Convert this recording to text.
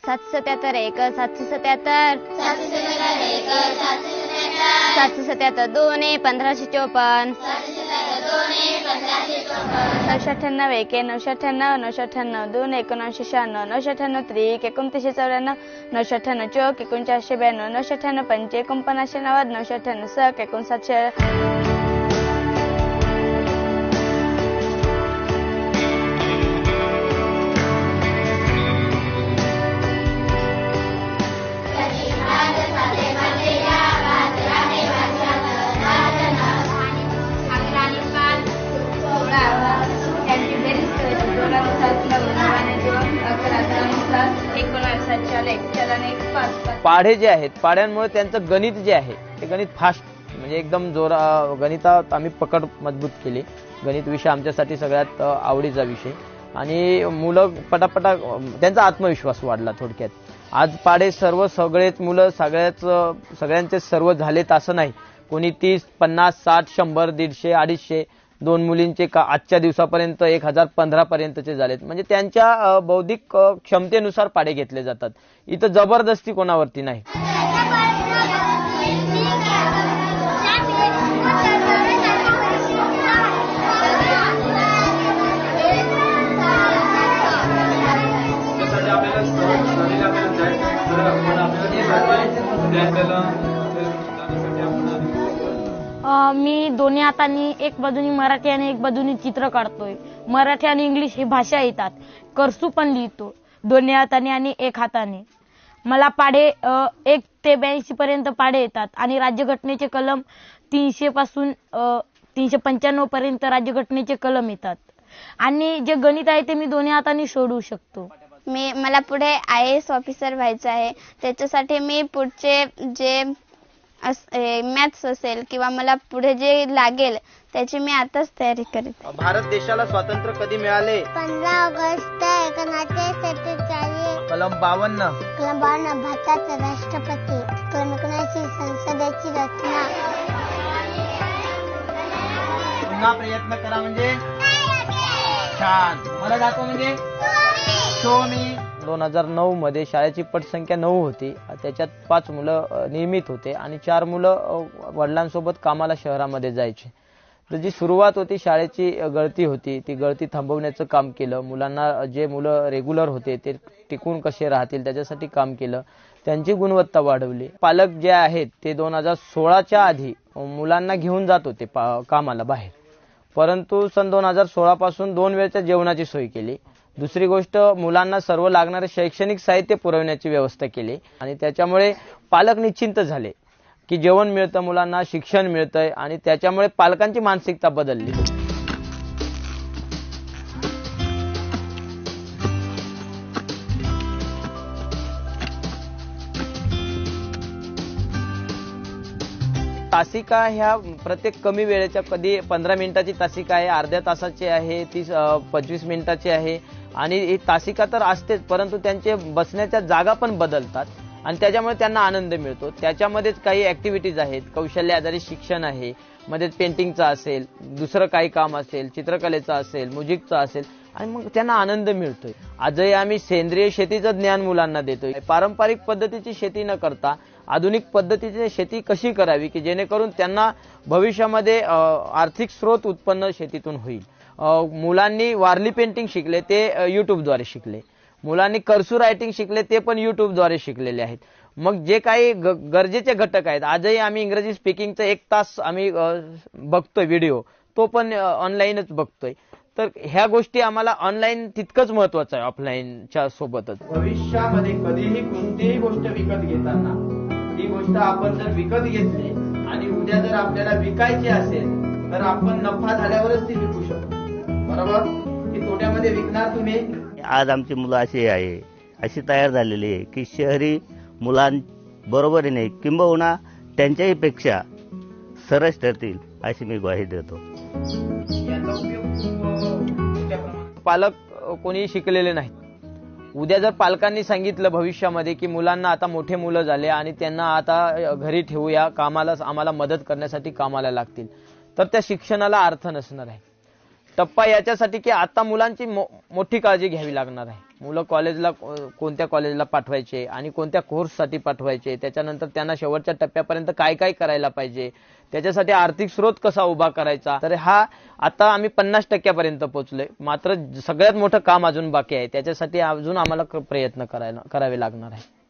777 1 777 777 2 1554 998 1 998 998 2 1996 998 3 2994 998 4 4992 998 5 4990 998 6 5700 पाढे जे आहेत, पाढ्यांमुळे त्यांचं गणित जे आहे ते गणित फास्ट, म्हणजे एकदम गणितात आम्ही पकड मजबूत केली. गणित विषय आमच्यासाठी सगळ्यात आवडीचा विषय आणि मुलं पटापटा त्यांचा आत्मविश्वास वाढला. थोडक्यात आज पाढे सगळेच मुलं सगळ्यांचे सर्व झालेत असं नाही. कोणी 30, 50, 60, 100, 150, 250, दोन मुलींचे आजच्या दिवसापर्यंत 1015 पर्यंतचे झालेत. म्हणजे त्यांच्या बौद्धिक क्षमतेनुसार पाढे घेतले जातात. इथं जबरदस्ती कोणावरती नाही. मी दोन्ही हातांनी एक बाजूनी मराठी आणि एक बाजूनी चित्र काढतोय. मराठी आणि इंग्लिश ही भाषा येतात. कर्सू पण लिहितो दोन्ही हातांनी आणि एक हाताने. मला पाढे 1 ते 82 पर्यंत पाढे येतात आणि राज्यघटनेचे कलम 300 पासून 395 पर्यंत राज्यघटनेचे कलम येतात. आणि जे गणित आहे ते मी दोन्ही हातांनी सोडवू शकतो. मला पुढे IAS ऑफिसर व्हायचं आहे. त्याच्यासाठी मी पुढचे जे मॅथ्स असेल किंवा मला पुढे जे लागेल त्याची मी आताच तयारी करते. भारत देशाला स्वातंत्र्य कधी मिळाले? 15 ऑगस्ट 1947. कलम 52. कलम 52 भारताचा राष्ट्रपती. कलम 79 संसदेची रचना. पुन्हा प्रयत्न करा म्हणजे छान. मला दाखव म्हणजे शो मी. 2009 मध्ये शाळेची पटसंख्या 9 होती. त्याच्यात 5 मुलं नियमित होते आणि 4 मुलं वडिलांसोबत कामाला शहरामध्ये जायचे. तर जी सुरुवात होती शाळेची गळती होती, ती गळती थांबवण्याचं काम केलं. मुलांना जे मुलं रेग्युलर होते ते टिकून कसे राहतील त्याच्यासाठी काम केलं. त्यांची गुणवत्ता वाढवली. पालक जे आहेत ते 2016च्या आधी मुलांना घेऊन जात होते कामाला बाहेर, परंतु सन 2016 पासून 2 वेळच्या जेवणाची सोय केली. दुसरी गोष्ट, मुलांना सर्व लागणारे शैक्षणिक साहित्य पुरवण्याची व्यवस्था केली आणि त्याच्यामुळे पालक निश्चिंत झाले की जेवण मिळतं मुलांना, शिक्षण मिळतंय आणि त्याच्यामुळे पालकांची मानसिकता बदलली. तासिका ह्या प्रत्येक कमी वेळेच्या, कधी 15 मिनिटाची तासिका आहे, अर्ध्या तासाची आहे, 25 मिनिटाची आहे आणि ही तासिका तर असतेच, परंतु त्यांचे बसण्याच्या जागा पण बदलतात आणि त्याच्यामुळे त्यांना आनंद मिळतो. त्याच्यामध्येच काही ऍक्टिव्हिटीज आहेत, कौशल्य आधारित शिक्षण आहे, मध्ये पेंटिंगचा असेल, दुसरं काही काम असेल, चित्रकलेचं असेल, म्युझिकचं असेल आणि मग त्यांना आनंद मिळतोय. आजही आम्ही सेंद्रिय शेतीचं ज्ञान मुलांना देतोय. पारंपरिक पद्धतीची शेती न करता आधुनिक पद्धतीची शेती कशी करावी की जेणेकरून त्यांना भविष्यामध्ये आर्थिक स्रोत उत्पन्न शेतीतून होईल. मुलांनी वारली पेंटिंग शिकले ते युट्यूबद्वारे शिकले. मुलांनी कर्सू रायटिंग शिकले ते पण युट्यूबद्वारे शिकलेले आहेत. मग जे काही गरजेचे घटक आहेत, आजही आम्ही इंग्रजी स्पीकिंगचा 1 तास आम्ही बघतोय व्हिडिओ, तो पण ऑनलाईनच बघतोय. तर ह्या गोष्टी आम्हाला ऑनलाईन तितकंच महत्वाचं आहे ऑफलाईनच्या सोबतच. भविष्यामध्ये कधीही कोणतीही गोष्ट विकत घेताना ही गोष्ट आपण जर विकत घेतली आणि उद्या जर आपल्याला विकायची असेल तर आपण नफा झाल्यावरच ती विकू शकतो, बरोबर? की तोट्यामध्ये विकणार तुम्ही. आज आमची मुलं अशी तयार झालेली आहे की शहरी मुलांबरोबरीने किंबहुना त्यांच्याही पेक्षा सरस ठरतील अशी मी ग्वाही देतो. पालक कोणी शिकलेले नाहीत. उद्या जर पालकांनी सांगितलं भविष्यामध्ये की मुलांना आता मोठे मुलं झाले आणि त्यांना आता घरी ठेवूया, आम्हाला मदत करण्यासाठी कामाला लागतील, तर त्या शिक्षणाला अर्थ नसणार आहे. टप्पा याच्यासाठी की आता मुलांची मोठी काळजी घ्यावी लागणार आहे. मुलं कॉलेजला कोणत्या कॉलेजला पाठवायचे आणि कोणत्या कोर्ससाठी पाठवायचे, त्याच्यानंतर त्यांना शेवटच्या टप्प्यापर्यंत काय काय करायला पाहिजे, त्याच्यासाठी आर्थिक स्रोत कसा उभा करायचा. तर हा आता आम्ही 50% पोहोचलोय. मात्र सगळ्यात मोठं काम अजून बाकी आहे. त्याच्यासाठी अजून आम्हाला प्रयत्न करावे लागणार आहे.